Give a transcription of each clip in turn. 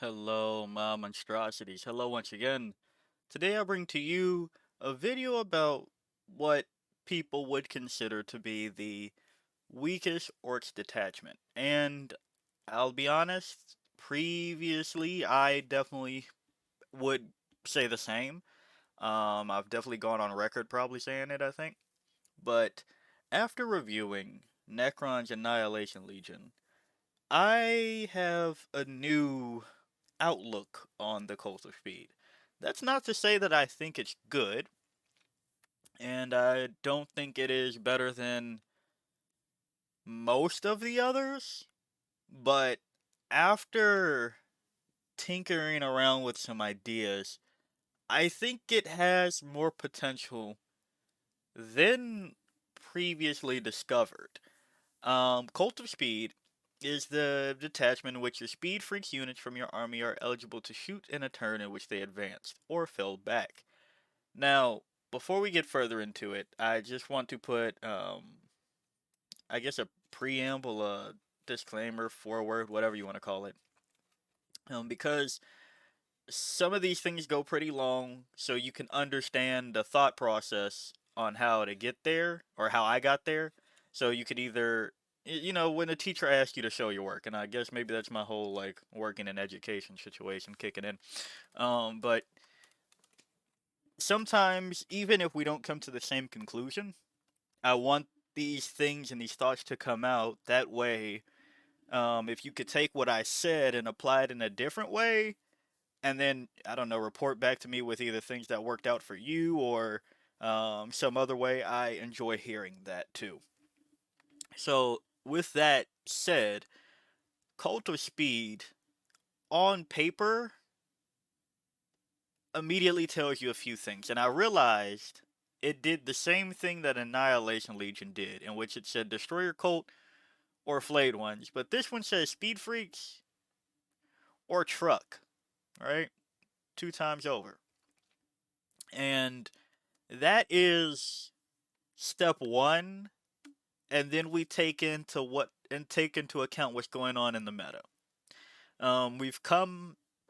Hello, my monstrosities. Hello once again. Today I bring to you a video about what people would consider to be the weakest Orcs detachment. And I'll be honest, previously I definitely would say the same. I've definitely gone on record probably saying it, I think. But after reviewing Necron's Annihilation Legion, I have a new outlook on the Kult of Speed. That's not to say that I think it's good, and I don't think it is better than most of the others, but after tinkering around with some ideas, I think it has more potential than previously discovered. Cult of Speed is the detachment in which your speed freak units from your army are eligible to shoot in a turn in which they advanced or fell back. Now, before we get further into it, I just want to put, I guess a preamble, a disclaimer, foreword, whatever you want to call it, because some of these things go pretty long, so you can understand the thought process on how to get there or how I got there. So you could either, when a teacher asks you to show your work, and I guess maybe that's my whole like working in education situation kicking in. But sometimes even if we don't come to the same conclusion, I want these things and these thoughts to come out that way. If you could take what I said and apply it in a different way, and then I don't know, report back to me with either things that worked out for you or some other way, I enjoy hearing that too. So, with that said, Cult of Speed on paper immediately tells you a few things, and I realized it did the same thing that Annihilation Legion did, in which it said Destroyer Cult or Flayed Ones, but this one says Speed Freaks or Truck, right? Two times over. And that is step one, and then we take into account what's going on in the meta.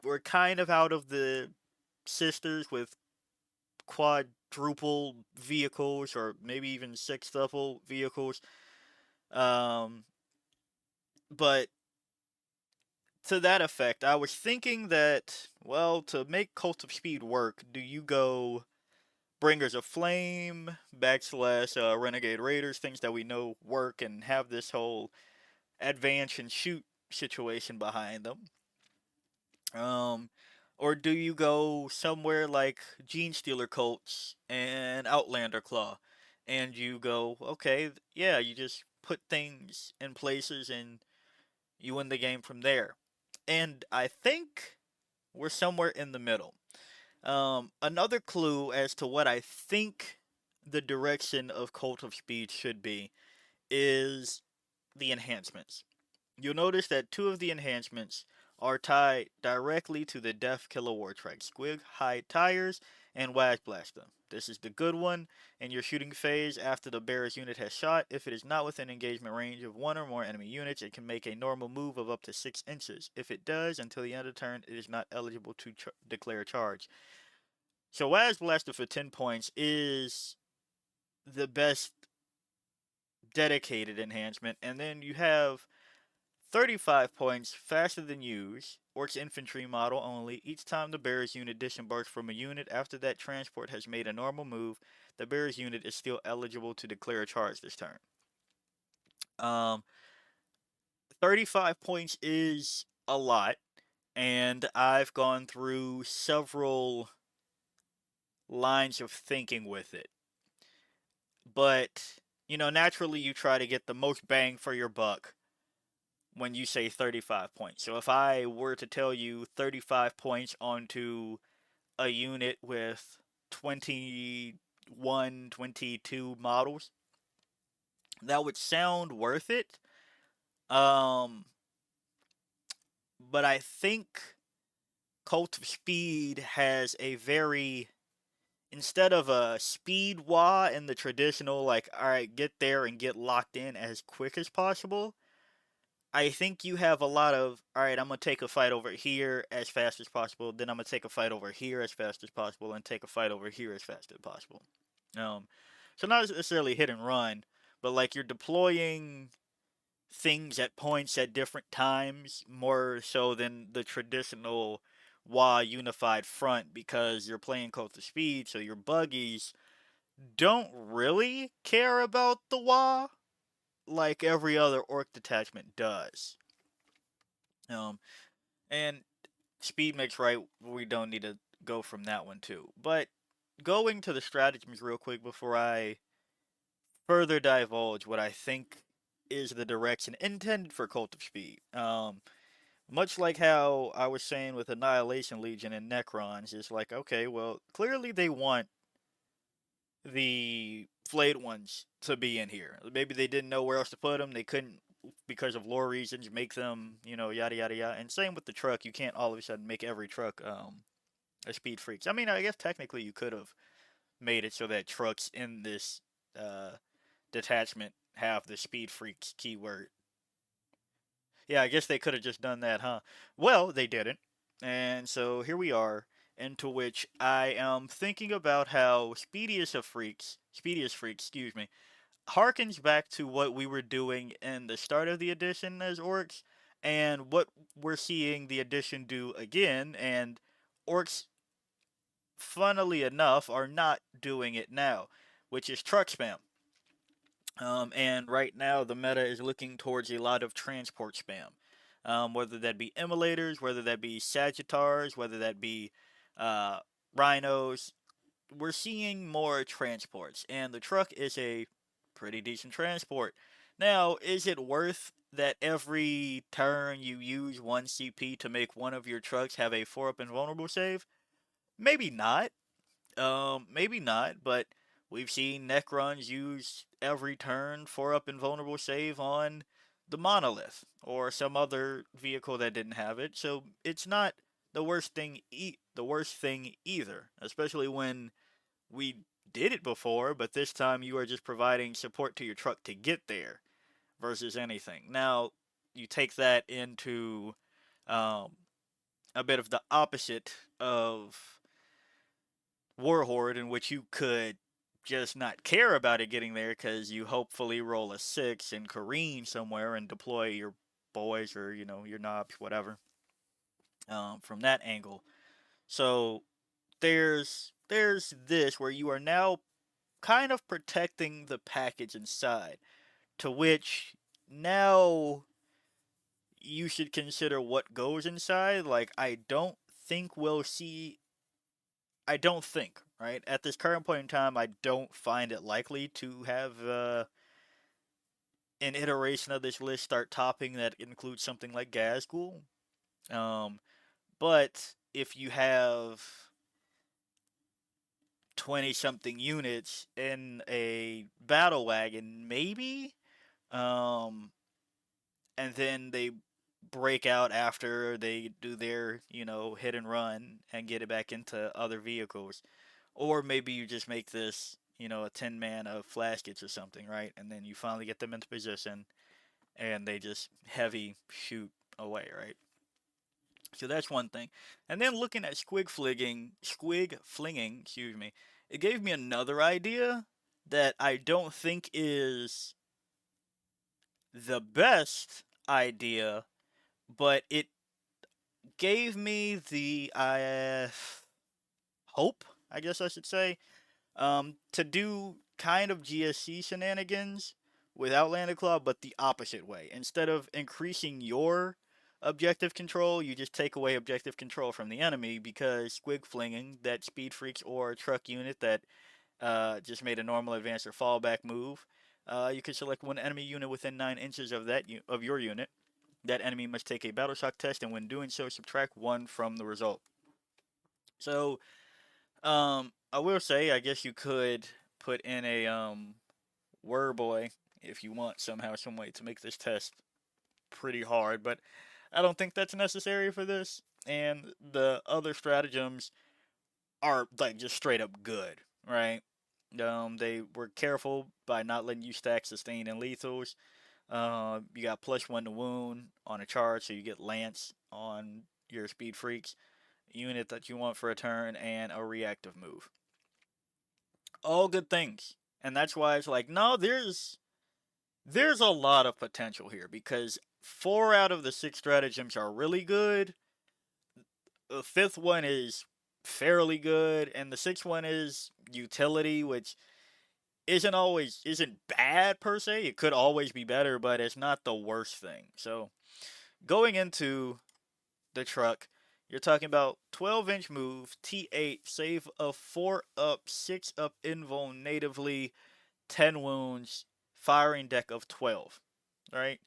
We're kind of out of the sisters with quadruple vehicles or maybe even sextuple vehicles. Um, but to that effect, I was thinking that, well, to make Cult of Speed work, do you go Bringers of Flame, backslash Renegade Raiders, things that we know work and have this whole advance and shoot situation behind them? Um, or do you go somewhere like Gene Stealer Colts and Outlander Claw, and you go, okay, yeah, you just put things in places and you win the game from there. And I think we're somewhere in the middle. Another clue as to what I think the direction of Cult of Speed should be is the enhancements. You'll notice that two of the enhancements are tied directly to the Death Killer War track, Squig Hide Tires and Wag Blaster. This is the good one in your shooting phase after the bearer's unit has shot. If it is not within engagement range of one or more enemy units, it can make a normal move of up to 6 inches. If it does, until the end of the turn, it is not eligible to declare a charge. So Waz Blaster for 10 points is the best dedicated enhancement, and then you have 35 points faster than use, Orcs infantry model only. Each time the bearer's unit disembarks from a unit after that transport has made a normal move, the bearer's unit is still eligible to declare a charge this turn. Um, 35 points is a lot, and I've gone through several lines of thinking with it. But, naturally you try to get the most bang for your buck when you say 35 points. So if I were to tell you 35 points onto a unit with 21, 22 models, that would sound worth it. Um, but I think Cult of Speed has a very, instead of a speed wah in the traditional, like, alright, get there and get locked in as quick as possible, I think you have a lot of, all right, I'm going to take a fight over here as fast as possible, then I'm going to take a fight over here as fast as possible, and take a fight over here as fast as possible. Um, so not necessarily hit and run, but like you're deploying things at points at different times more so than the traditional WA unified front because you're playing Cult of Speed, so your buggies don't really care about the WA like every other Orc detachment does. Um, and speed makes right. We don't need to go from that one too. But going to the stratagems real quick before I further divulge what I think is the direction intended for Cult of Speed. Much like how I was saying with Annihilation Legion and Necrons, is like, okay, well, clearly they want the flayed ones to be in here. Maybe they didn't know where else to put them. They couldn't, because of lore reasons, make them, yada yada yada. And same with the truck. You can't all of a sudden make every truck a speed freaks. I mean, I guess technically you could have made it so that trucks in this uh, detachment have the speed freaks keyword. Yeah, I guess they could have just done that, huh? Well, they didn't. And so here we are, into which I am thinking about how Speediest Freaks, excuse me, harkens back to what we were doing in the start of the edition as orcs, and what we're seeing the edition do again, and orcs, funnily enough, are not doing it now, which is truck spam. And right now, the meta is looking towards a lot of transport spam. Whether that be emulators, whether that be Sagittars, whether that be uh, rhinos, we're seeing more transports, and the truck is a pretty decent transport. Now, is it worth that every turn you use 1 CP to make one of your trucks have a 4-up invulnerable save? Maybe not. Maybe not, but we've seen Necrons use every turn 4-up invulnerable save on the Monolith or some other vehicle that didn't have it. So it's not the worst thing either, especially when we did it before, but this time you are just providing support to your truck to get there versus anything. Now, you take that into um, a bit of the opposite of Warhorde, in which you could just not care about it getting there because you hopefully roll a 6 and careen somewhere and deploy your boys or, your knobs, whatever, from that angle. So there's this where you are now kind of protecting the package inside, to which now you should consider what goes inside. Like, I don't think, right? At this current point in time, I don't find it likely to have an iteration of this list start topping that includes something like Gazgul. Um, but if you have 20 something units in a battle wagon, maybe, um, and then they break out after they do their, hit and run and get it back into other vehicles. Or maybe you just make this, a 10 man of flaskets or something, right? And then you finally get them into position and they just heavy shoot away, right? So that's one thing. And then looking at squig flinging, excuse me, it gave me another idea that I don't think is the best idea, but it gave me the hope, I guess I should say, to do kind of GSC shenanigans with Outlander Claw, but the opposite way. Instead of increasing your objective control, you just take away objective control from the enemy because Squig Flinging, that Speed Freaks or truck unit that just made a normal advance or fallback move, you can select one enemy unit within 9 inches of of your unit. That enemy must take a battle shock test, and when doing so, subtract 1 from the result. So, I will say, I guess you could put in a Boy if you want somehow, some way to make this test pretty hard, but I don't think that's necessary for this. And the other stratagems are like just straight up good, right? They were careful by not letting you stack sustain and lethals. You got +1 to wound on a charge, so you get Lance on your speed freaks unit that you want for a turn, and a reactive move. All good things. And that's why it's like, no, there's a lot of potential here because 4 out of the 6 stratagems are really good. The fifth one is fairly good, and the sixth one is utility, which isn't bad per se. It could always be better, but it's not the worst thing. So going into the truck, you're talking about 12-inch move, T8, save of 4 up, 6 up invul natively, 10 wounds, firing deck of 12. Right?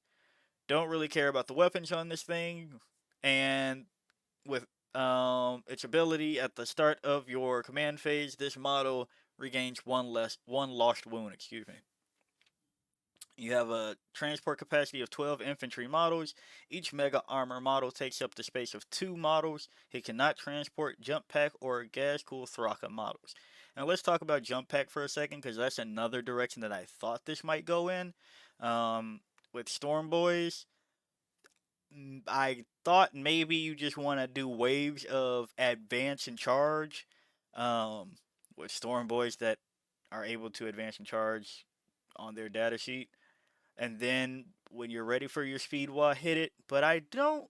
Don't really care about the weapons on this thing, and with its ability at the start of your command phase, this model regains one lost wound. Excuse me. You have a transport capacity of 12 infantry models. Each mega armor model takes up the space of 2 models. It cannot transport jump pack or gas cool Thraka models. Now let's talk about jump pack for a second because that's another direction that I thought this might go in. Um, with Storm Boys, I thought maybe you just want to do waves of advance and charge um, with Storm Boys that are able to advance and charge on their data sheet. And then when you're ready for your speed wall, hit it. But I don't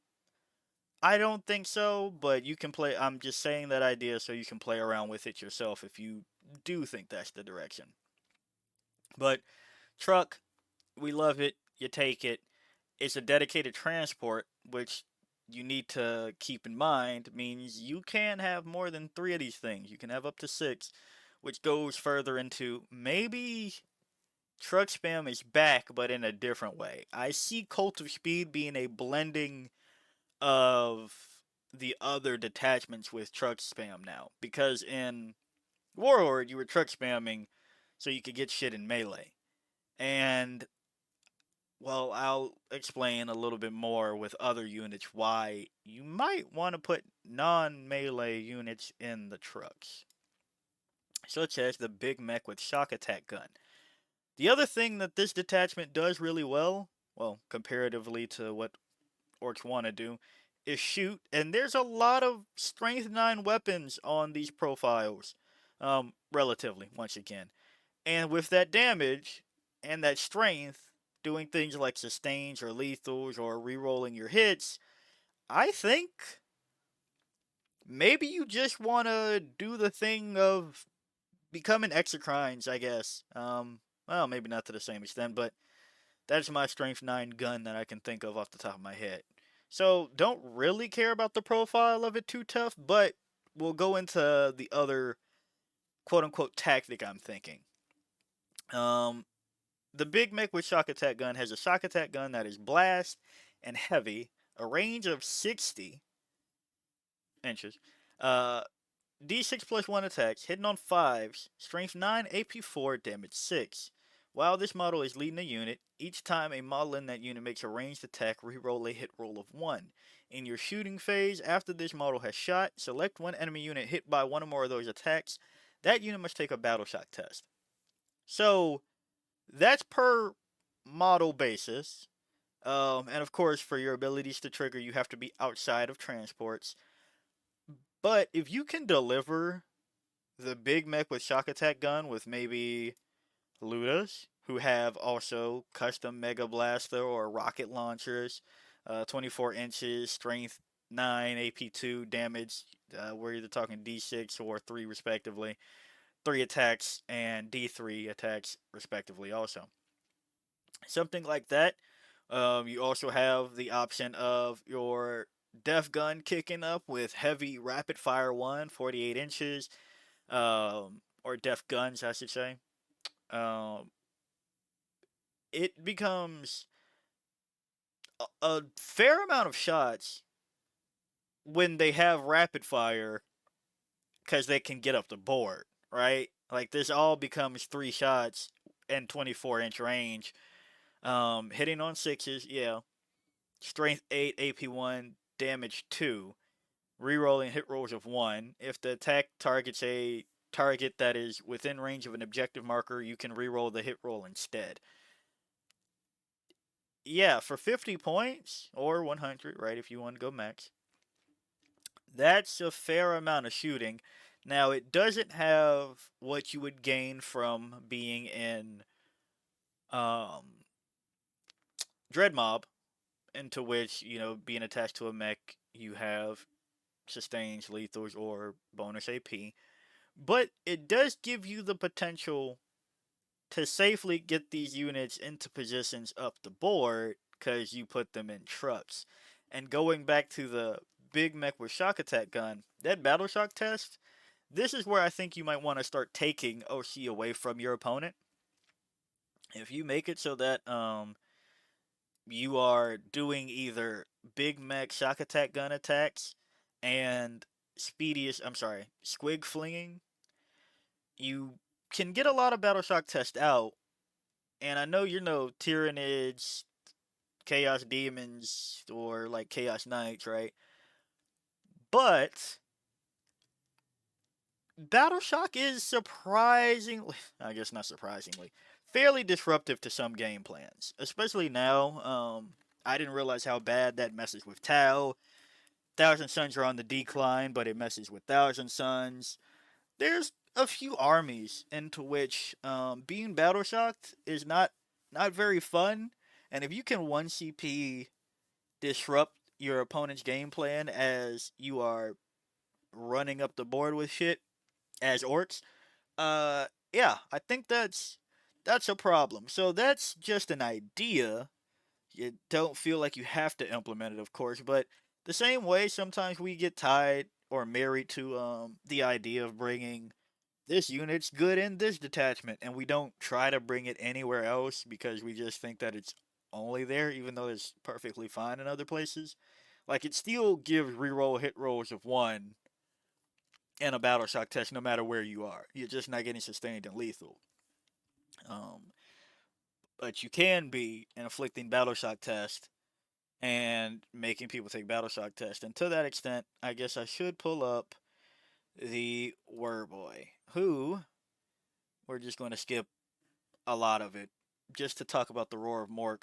think so, but you can play. I'm just saying that idea so you can play around with it yourself if you do think that's the direction. But truck, we love it. You take it. It's a dedicated transport, which you need to keep in mind means you can have more than 3 of these things. You can have up to 6, which goes further into maybe truck spam is back, but in a different way. I see Cult of Speed being a blending of the other detachments with truck spam now. Because in Warlord, you were truck spamming so you could get shit in melee. And well, I'll explain a little bit more with other units why you might want to put non-melee units in the trucks, such as the big mech with shock attack gun. The other thing that this detachment does really well, comparatively to what orcs want to do, is shoot, and there's a lot of strength 9 weapons on these profiles, relatively, once again. And with that damage and that strength, doing things like sustains or lethals or rerolling your hits, I think maybe you just want to do the thing of becoming exocrines, I guess. Well, maybe not to the same extent, but that's my strength 9 gun that I can think of off the top of my head. So, don't really care about the profile of it too tough, but we'll go into the other quote unquote tactic I'm thinking. Um, The Big Mick with Shock Attack Gun has a Shock Attack Gun that is blast and heavy, a range of 60 inches, uh, D6 plus 1 attacks, hitting on 5s, strength 9, AP 4, damage 6. While this model is leading a unit, each time a model in that unit makes a ranged attack, reroll a hit roll of 1. In your shooting phase, after this model has shot, select one enemy unit hit by one or more of those attacks. That unit must take a battle shock test. So, that's per model basis. And of course, for your abilities to trigger, you have to be outside of transports. But if you can deliver the big mech with shock attack gun with maybe Ludas, who have also custom mega blaster or rocket launchers, 24 inches, strength 9, AP2, damage, we're either talking D6 or 3 respectively, 3 attacks and D3 attacks respectively also. Something like that. You also have the option of your Def Gun kicking up with heavy rapid fire 1, 48 inches, or Def Guns, I should say. Um, it becomes a fair amount of shots when they have rapid fire because they can get up the board, right? Like this all becomes 3 shots and 24-inch range. Hitting on 6s, yeah. Strength 8, AP 1, damage 2. Rerolling hit rolls of 1. If the attack targets a target that is within range of an objective marker, you can reroll the hit roll instead. yeah, for 50 points or 100, right? If you want to go max, that's a fair amount of shooting. Now, it doesn't have what you would gain from being in um, Dread Mob, into which, being attached to a mech, you have sustains, lethals, or bonus AP. But it does give you the potential to safely get these units into positions up the board because you put them in trucks. And going back to the big mech with shock attack gun, that battle shock test, this is where I think you might want to start taking OC away from your opponent. If you make it so that you are doing either big mech shock attack gun attacks and speediest, I'm sorry, squig flinging, you can get a lot of battle shock test out. And I know you're no Tyranids, Chaos Demons, or like Chaos Knights, right? But Battle Shock is surprisingly, I guess not surprisingly, fairly disruptive to some game plans. Especially now, I didn't realize how bad that messes with Tau. Thousand Suns are on the decline, but it messes with Thousand Suns. There's a few armies into which being battle shocked is not very fun. And if you can 1 CP disrupt your opponent's game plan as you are running up the board with shit as orcs, uh yeah, I think that's a problem. So that's just an idea. You don't feel like you have to implement it, of course, but the same way sometimes we get tied or married to the idea of bringing this unit's good in this detachment, and we don't try to bring it anywhere else because we just think that it's only there, even though it's perfectly fine in other places. Like, it still gives reroll hit rolls of 1 in a battle shock test no matter where you are. You're just not getting sustained and lethal. Um, but you can be inflicting battle shock test and making people take battle shock test. And to that extent, I guess I should pull up the Werboy, who we're just going to skip a lot of it just to talk about the Roar of Mork.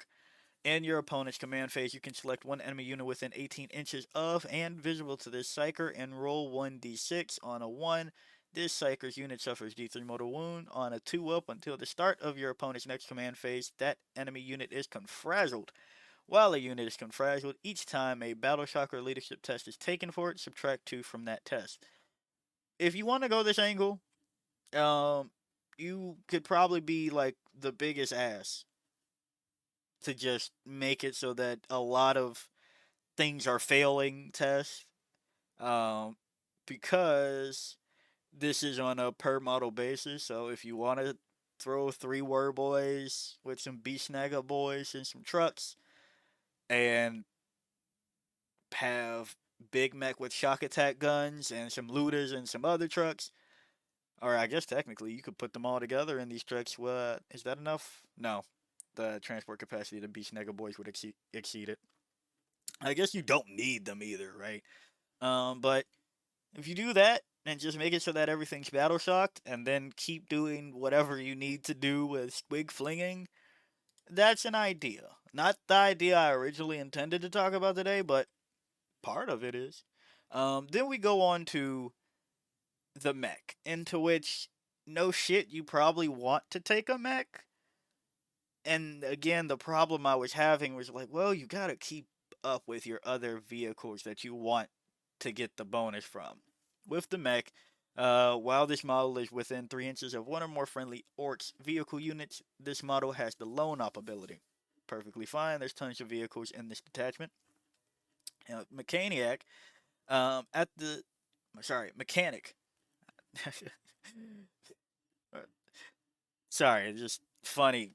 In your opponent's command phase, you can select one enemy unit within 18 inches of and visible to this Psyker and roll 1d6 on a 1. This Psyker's unit suffers d3 mortal wound on a 2 up until the start of your opponent's next command phase. That enemy unit is confrazzled. While a unit is confrazzled, each time a battle shock or leadership test is taken for it, subtract 2 from that test. If you want to go this angle, um, you could probably be like the biggest ass to just make it so that a lot of things are failing tests, um, because this is on a per model basis. So if you want to throw 3 Warboys with some Beast Snagger boys and some trucks and have Big Mech with shock attack guns and some looters and some other trucks, or I guess technically you could put them all together in these trucks. What is that enough? No, the transport capacity of the Beast Snagger boys would exceed it. I guess you don't need them either, right? But if you do that and just make it so that everything's battle shocked, and then keep doing whatever you need to do with squig flinging, that's an idea. Not the idea I originally intended to talk about today, but part of it is. Then we go on to the mech, into which, no shit, you probably want to take a mech. And again, the problem I was having was like, well, you gotta keep up with your other vehicles that you want to get the bonus from. With the mech, while this model is within 3 inches of one or more friendly Orks vehicle units, this model has the lone op ability. Perfectly fine, there's tons of vehicles in this detachment. Mechaniac, at the. Sorry, Mechanic. Sorry, just funny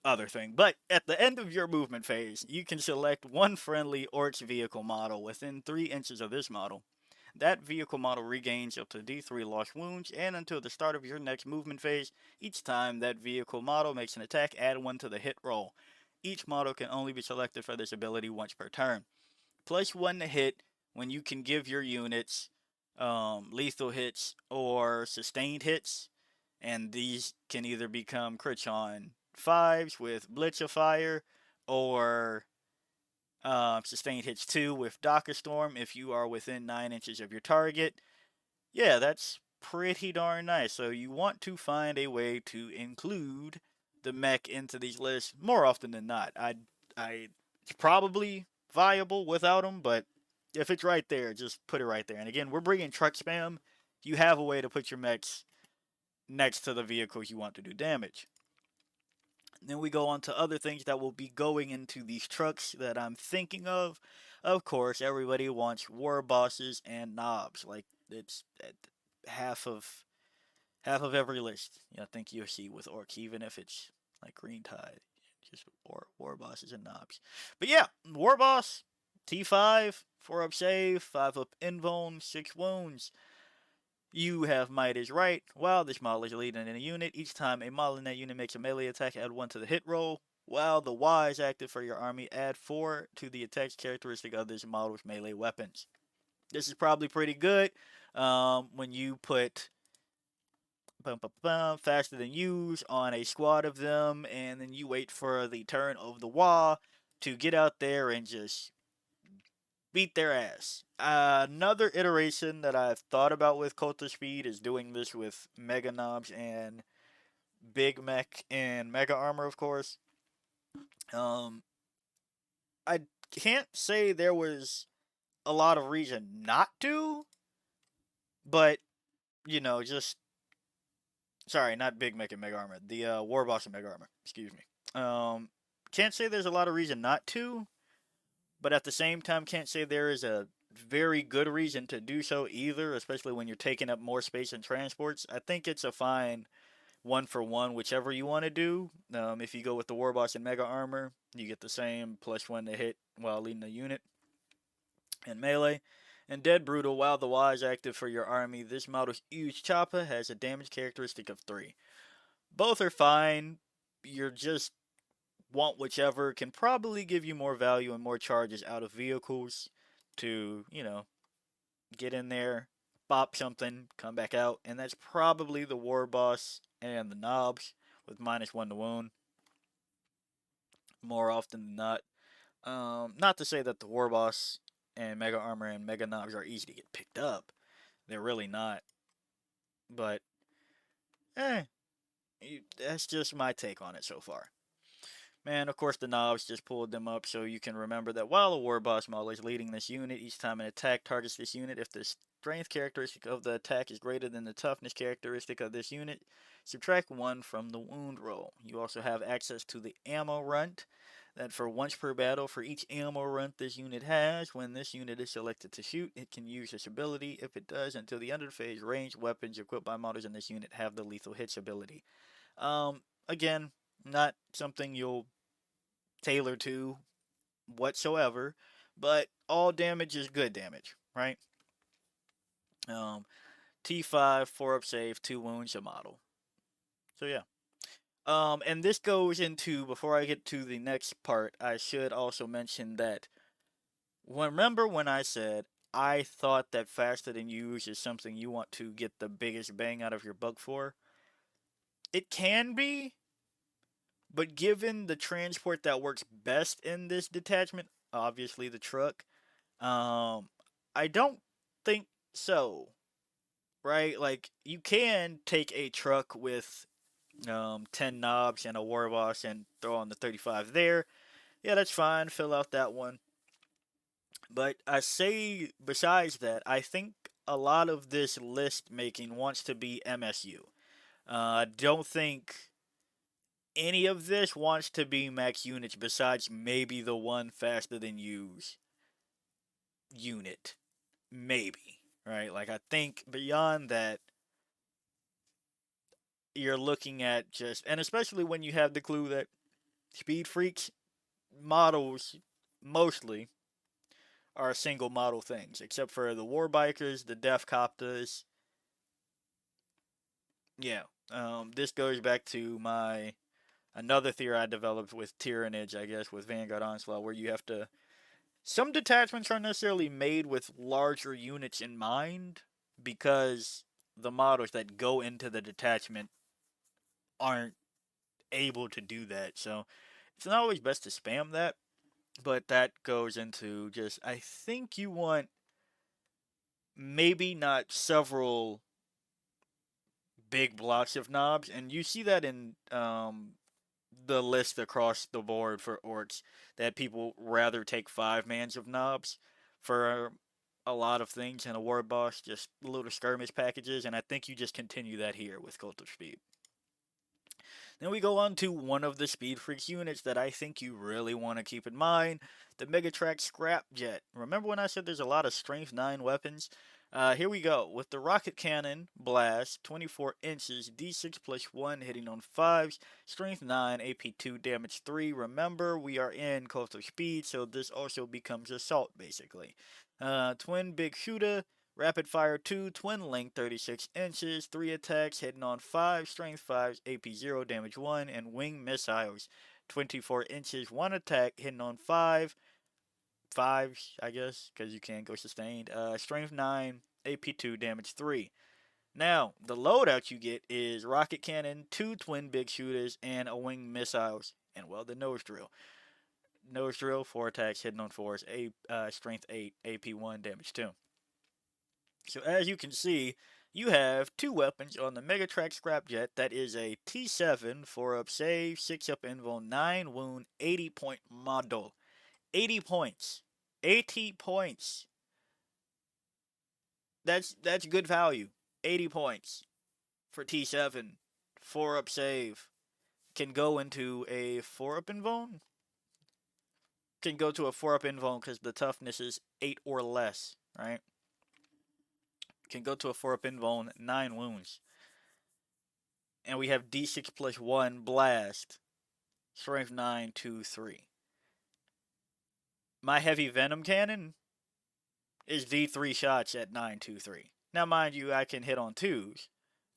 other thing. But at the end of your movement phase, you can select one friendly Orcs vehicle model within 3 inches of this model. That vehicle model regains up to D3 lost wounds, and until the start of your next movement phase, each time that vehicle model makes an attack, add 1 to the hit roll. Each model can only be selected for this ability once per turn. Plus 1 to hit when you can give your units lethal hits or sustained hits, and these can either become crits on 5s with Blitz of Fire, or sustained hits 2 with Docker Storm if you are within 9 inches of your target. Yeah, that's pretty darn nice. So you want to find a way to include the mech into these lists more often than not. It's probably viable without them, but if it's right there, just put it right there. And again, we're bringing truck spam. You have a way to put your mechs next to the vehicles you want to do damage. Then we go on to other things that will be going into these trucks that I'm thinking of. Of course, everybody wants war bosses and knobs. Like it's half of half of every list. I think you'll see with Orks, even if it's like Green Tide, just war bosses and knobs. But yeah, war boss T5, 4 up save, 5 up invuln, 6 wounds. You have Might is Right. While this model is leading in a unit, each time a model in that unit makes a melee attack, add 1 to the hit roll. While the Y is active for your army, add 4 to the attack characteristic of this model's melee weapons. This is probably pretty good when you put faster than use on a squad of them, and then you wait for the turn of the Y to get out there and just beat their ass. Another iteration that I've thought about with Cult of Speed is doing this with Mega Knobs and Big Mech and Mega Armor, of course. Um, I can't say there was a lot of reason not to, but just sorry, not Big Mech and Mega Armor, the War Boss and Mega Armor. Excuse me. Can't say there's a lot of reason not to, but at the same time, can't say there is a very good reason to do so either, especially when you're taking up more space in transports. I think it's a fine 1-for-1, whichever you want to do. If you go with the Warboss and Mega Armor, you get the same +1 to hit while leading a unit and melee. And Dead Brutal, while the Y is active for your army, this model's huge chopper has a damage characteristic of 3. Both are fine. You're just want whichever can probably give you more value and more charges out of vehicles to, get in there, bop something, come back out, and that's probably the War Boss and the Knobs with -1 to wound more often than not. Not to say that the War Boss and Mega Armor and Mega Knobs are easy to get picked up. They're really not. But, eh, that's just my take on it so far. Man, of course, the knobs just pulled them up so you can remember that while a war boss model is leading this unit, each time an attack targets this unit, if the strength characteristic of the attack is greater than the toughness characteristic of this unit, subtract 1 from the wound roll. You also have access to the ammo runt, that for once per battle, for each ammo runt this unit has, when this unit is selected to shoot, it can use this ability. If it does, until the end of the phase, ranged weapons equipped by models in this unit have the lethal hits ability. Again, not something you'll tailor to whatsoever, but all damage is good damage, right? Um, T5, 4 up save, 2 wounds a model. So yeah. And this goes into, before I get to the next part, I should also mention that, remember when I said I thought that faster than use is something you want to get the biggest bang out of your buck for? It can be, but given the transport that works best in this detachment, obviously the truck, I don't think so. Right? Like you can take a truck with 10 knobs and a war boss and throw on the 35 there. Yeah, that's fine. Fill out that one. But I say besides that, I think a lot of this list making wants to be MSU. I don't think any of this wants to be max units besides maybe the one faster than use unit. Maybe. Right? Like I think beyond that, you're looking at just, and especially when you have the clue that Speed Freaks models mostly are single model things, except for the War Bikers, the Death Copters. Yeah, this goes back to my another theory I developed with Tyrannage, I guess, with Vanguard Onslaught, where you have to. Some detachments aren't necessarily made with larger units in mind because the models that go into the detachment aren't able to do that. So It's not always best to spam that, but that goes into just, I think you want maybe not several big blocks of knobs, and you see that in the list across the board for orcs, that people rather take 5 mans of knobs for a lot of things in a war boss, just little skirmish packages, and I think you just continue that here with Cult of Speed. Then we go on to one of the Speed Freaks units that I think you really want to keep in mind, the Megatrack Scrapjet. Remember when I said there's a lot of Strength 9 weapons? Here we go. With the Rocket Cannon, Blast, 24 inches, D6 plus 1, hitting on 5s, Strength 9, AP 2, damage 3. Remember, we are in Cult of Speed, so this also becomes Assault, basically. Twin Big Shooter, Rapid Fire 2, Twin Length 36 inches, 3 attacks, hitting on 5, Strength 5, AP 0, damage 1, and Wing Missiles 24 inches, 1 attack, hitting on 5, I guess, because you can't go sustained. Strength 9, AP 2, damage 3. Now, the loadout you get is Rocket Cannon, 2 Twin Big Shooters, and a Wing Missiles, and well, the Nose Drill. Nose Drill, 4 attacks, hitting on 4s, Strength 8, AP 1, damage 2. So as you can see, you have 2 weapons on the Megatrack Scrapjet. That is a T7, 4 up save, 6 up invul, 9 wound, 80 point model. 80 points. 80 points. That's good value. 80 points for T7. 4 up save. Can go into a 4 up invul. Can go to a 4 up invul because the toughness is 8 or less, right? Can go to a 4 up invul, 9 wounds. And we have D6 plus 1 blast. Strength 9, 2, 3. My heavy venom cannon is D3 shots at 9, 2, 3. Now, mind you, I can hit on 2s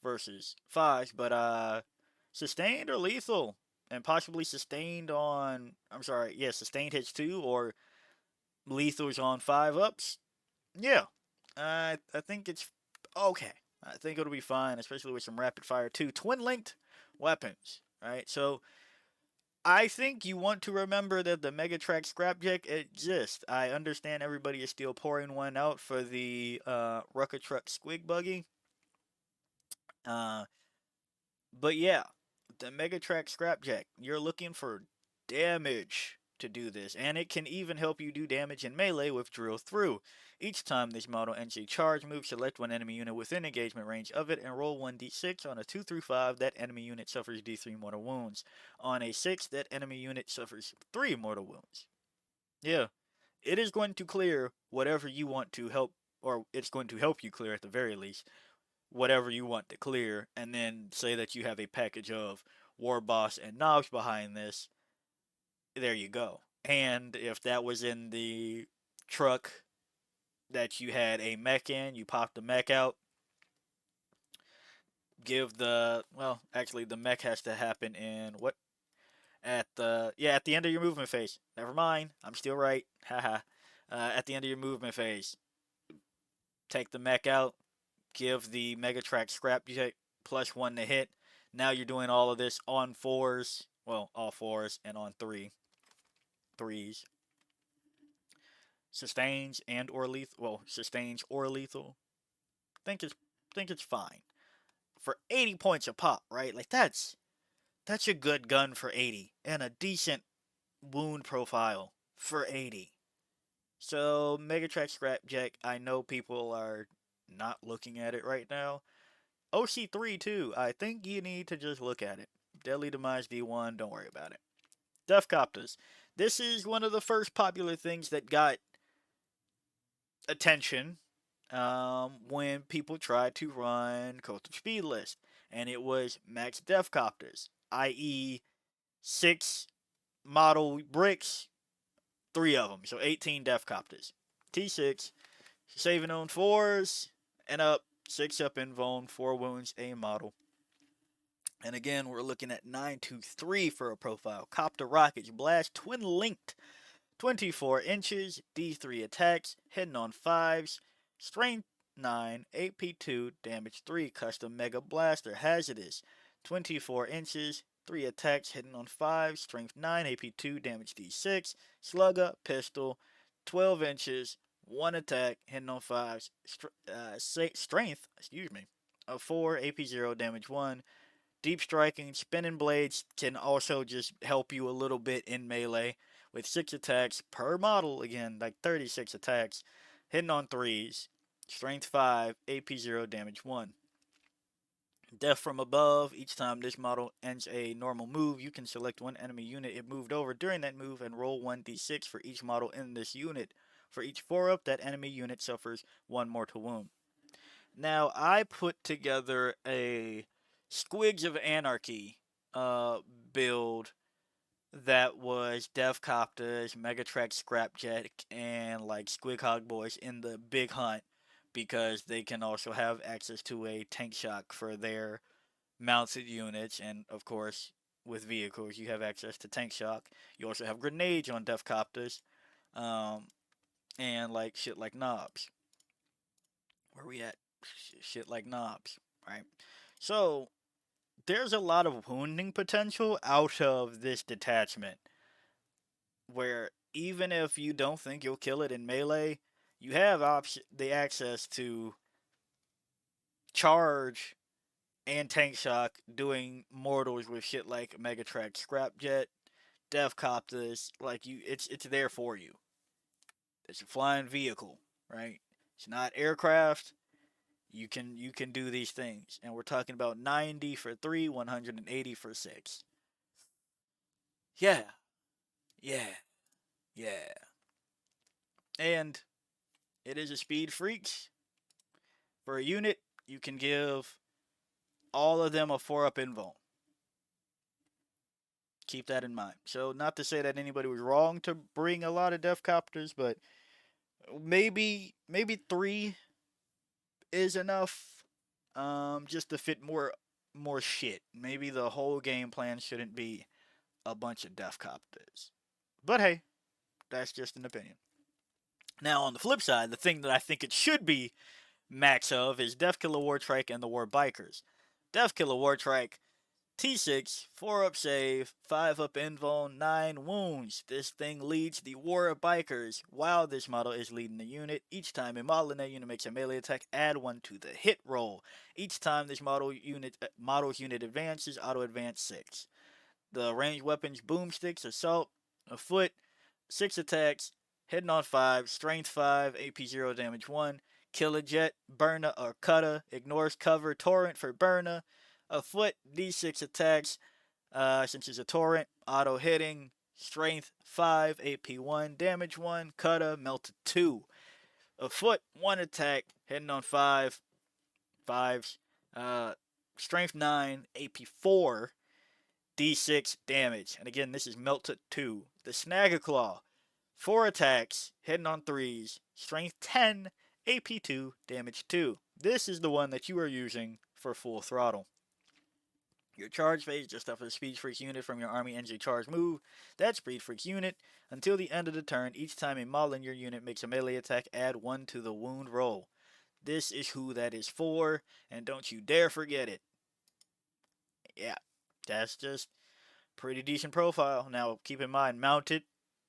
versus 5s, but sustained or lethal, and possibly sustained on, I'm sorry, yeah, sustained hits 2 or lethals on 5 ups. Yeah, I think it's okay. I think it'll be fine, especially with some rapid fire 2 twin linked weapons, right? So I think you want to remember that the Megatrack Scrapjack exists. I understand everybody is still pouring one out for the Rucker Truck Squig Buggy. Uh, but yeah, the Megatrack Scrapjack, you're looking for damage to do this, and it can even help you do damage in melee with Drill Through. Each time this model ends a charge move, select one enemy unit within engagement range of it and roll 1d6. On a 2 through 5, that enemy unit suffers d3 mortal wounds. On a 6, that enemy unit suffers 3 mortal wounds. Yeah, it is going to clear whatever you want to help, or it's going to help you clear at the very least, whatever you want to clear, and then say that you have a package of War Boss and knobs behind this. There you go. And if that was in the truck that you had a mech in, you pop the mech out, give the, well, actually the mech has to happen in what? At the end of your movement phase. Never mind, I'm still right. Haha. At the end of your movement phase, take the mech out, give the Megatrack Scrapjack plus 1 to hit. Now you're doing all of this on 4s, well, all 4s, and on 3s. Sustains and or lethal. Well, sustains or lethal. Think it's fine for 80 points a pop, right? Like that's a good gun for 80 and a decent wound profile for 80. So Megatrack Scrapjack, I know people are not looking at it right now. OC3 too. I think you need to just look at it. Deadly Demise D1. Don't worry about it. Deathcopters. This is one of the first popular things that got attention when people tried to run Cult of Speed list, and it was max Deathcopters, i.e., 6 model bricks, 3 of them, so 18 Deathcopters. T6, saving on 4s, and up, 6 up invuln, 4 wounds, a model. And again, we're looking at 923 for a profile. Copter Rockets, Blast, Twin Linked, 24 inches, D3 attacks, hitting on 5s, Strength 9, AP 2, damage 3, Custom Mega Blaster, Hazardous, 24 inches, 3 attacks, hitting on 5, strength 9, AP 2, damage D6, slugger, pistol, 12 inches, 1 attack, hitting on 5, strength, excuse me, of 4, AP 0, damage 1. Deep striking, spinning blades can also just help you a little bit in melee with 6 attacks per model, again, like 36 attacks, hitting on 3s, strength 5, AP 0, damage 1. Death from above. Each time this model ends a normal move, you can select one enemy unit it moved over during that move and roll 1d6 for each model in this unit. For each 4-up, that enemy unit suffers 1 mortal wound. Now, I put together a Squigs of Anarchy uh, build that was Devcopters, Megatrex Scrapjack, and like Squig Hog Boys in the Big Hunt because they can also have access to a tank shock for their mounted units, and of course, with vehicles, you have access to tank shock. You also have grenades on Devcopters, um, and like shit like knobs. Where we at? Shit like knobs, right? So there's a lot of wounding potential out of this detachment, where even if you don't think you'll kill it in melee, you have the access to charge and tank shock doing mortals with shit like Megatrex Scrapjet, Devcopters, like it's there for you. It's a flying vehicle, right? It's not aircraft. You can do these things, and we're talking about 90 for 3, 180 for 6. Yeah, yeah, yeah. And it is a speed freaks. For a unit, you can give all of them a 4-up invuln. Keep that in mind. So, not to say that anybody was wrong to bring a lot of Devcopters, but maybe 3 is enough, just to fit more shit. Maybe the whole game plan shouldn't be a bunch of Devcopters. But hey, that's just an opinion. Now, on the flip side, the thing that I think it should be max of is Deathkiller Wartrike and the War Bikers. Deathkiller Wartrike, T6, 4-up save, 5-up invuln, 9 wounds. This thing leads the War of Bikers while this model is leading the unit. Each time a model in that unit makes a melee attack, add 1 to the hit roll. Each time this model's unit advances, auto advance 6. The ranged weapons, boomsticks, assault, a foot, 6 attacks, hitting on 5, strength 5, AP 0, damage 1. Killer jet, burner or cutter, ignores cover, torrent for burner. A foot, d6 attacks, since it's a torrent, auto hitting, strength 5, AP 1, damage 1, cutter, melted 2. A foot, 1 attack, hitting on 5, 5s, strength 9, AP 4, d6 damage. And again, this is melted 2. The Snagger Claw, 4 attacks, hitting on 3s, strength 10, AP 2, damage 2. This is the one that you are using for full throttle. Your charge phase, just after the Speed Freak unit from your army ends a charge move, that Speed Freak unit, until the end of the turn, each time a model in your unit makes a melee attack, add 1 to the wound roll. This is who that is for, and don't you dare forget it. Yeah, that's just pretty decent profile. Now, keep in mind, mounted,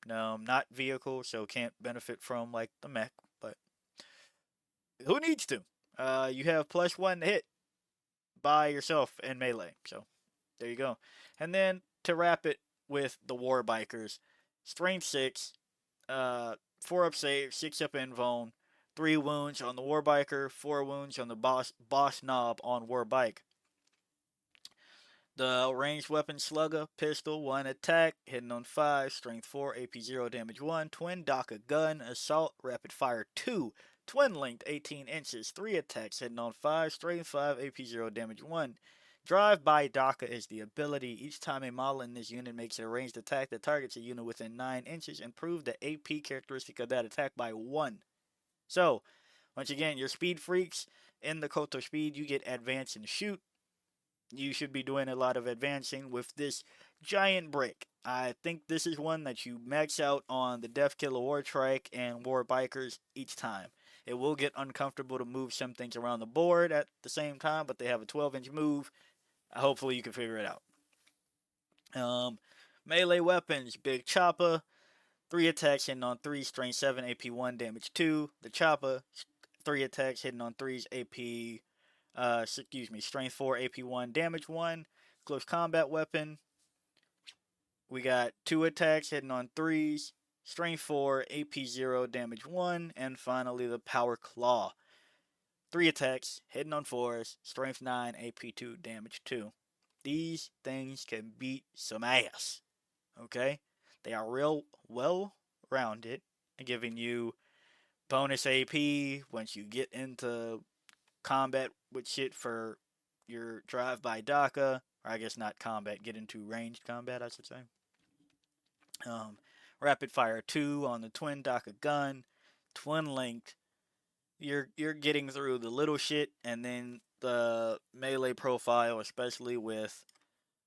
not vehicle, so can't benefit from, like, the mech, but who needs to? You have +1 hit by yourself in melee. So there you go. And then to wrap it with the War Bikers, strength 6, 4-up save, 6-up invuln, 3 wounds on the War Biker, 4 wounds on the boss knob on War Bike. The ranged weapon slugger, pistol, 1 attack, hitting on 5, strength 4, AP 0, damage 1, twin Daka gun, assault, rapid fire 2, twin length 18 inches, 3 attacks, hitting on 5, strength 5, AP 0, damage 1. Drive by Daka is the ability. Each time a model in this unit makes a ranged attack that targets a unit within 9 inches, improve the AP characteristic of that attack by 1. So, once again, your speed freaks in the Kult speed, you get advance and shoot. You should be doing a lot of advancing with this giant brick. I think this is one that you max out on the Deathkiller Wartrike and War Bikers each time. It will get uncomfortable to move some things around the board at the same time, but they have a 12-inch move. Hopefully you can figure it out. Um, Melee weapons, big chopper, 3 attacks hitting on 3, strength 7, AP 1, damage 2. The chopper, 3 attacks hitting on 3s, strength 4, AP 1, damage 1. Close combat weapon, we got 2 attacks hitting on 3s, strength 4, AP 0, damage 1. And finally, the power claw, 3 attacks hitting on 4s, strength 9, AP 2, damage 2. These things can beat some ass, okay? They are real well rounded, giving you bonus AP once you get into combat with shit for your drive-by DACA, or I guess not combat, get into ranged combat, I should say. Um, Rapid Fire 2 on the twin DACA gun, twin linked. You're getting through the little shit, and then the melee profile, especially with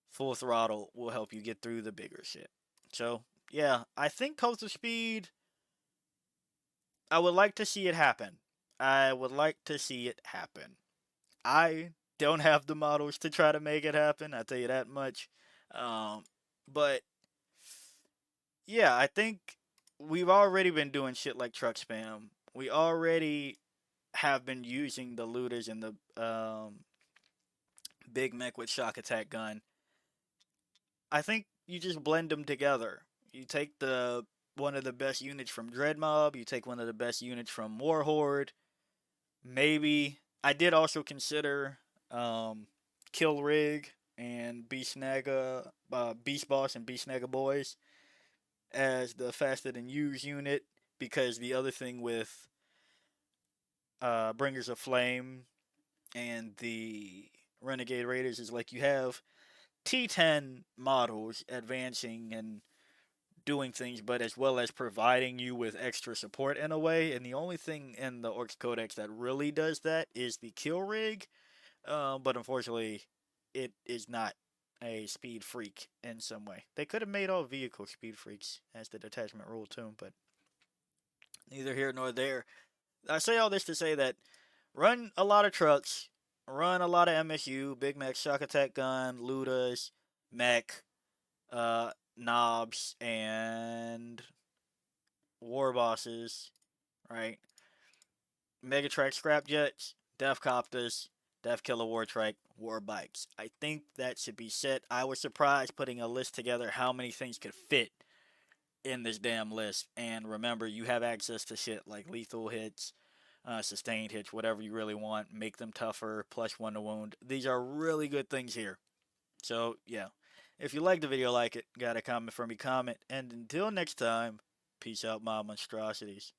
full throttle, will help you get through the bigger shit. So yeah, I think coastal speed. I would like to see it happen. I would like to see it happen. I don't have the models to try to make it happen. I tell you that much. Um, but yeah, I think we've already been doing shit like truck spam. We already have been using the looters and the big mech with shock attack gun. I think you just blend them together. You take the one of the best units from Dread Mob. You take one of the best units from Warhorde. Maybe I did also consider Kill Rig and Beast Boss and Beast Naga Boys as the faster than used unit, because the other thing with Bringers of Flame and the Renegade Raiders is like you have T10 models advancing and doing things, but as well as providing you with extra support in a way. And the only thing in the Orcs Codex that really does that is the Kill Rig, but unfortunately, it is not a speed freak in some way. They could have made all vehicle speed freaks as the detachment rule too, but neither here nor there. I say all this to say that run a lot of trucks, run a lot of MSU, Big Mac, Shock Attack Gun, Ludas, Mech, Knobs, and War Bosses, right? Megatrack Scrap Jets, Death Copters, Death Killer War Trike, War Bikes. I think that should be set. I was surprised putting a list together how many things could fit in this damn list. And remember, you have access to shit like lethal hits, sustained hits, whatever you really want. Make them tougher, +1 to wound. These are really good things here. So, yeah. If you like the video, like it. Got a comment for me, comment. And until next time, peace out, my monstrosities.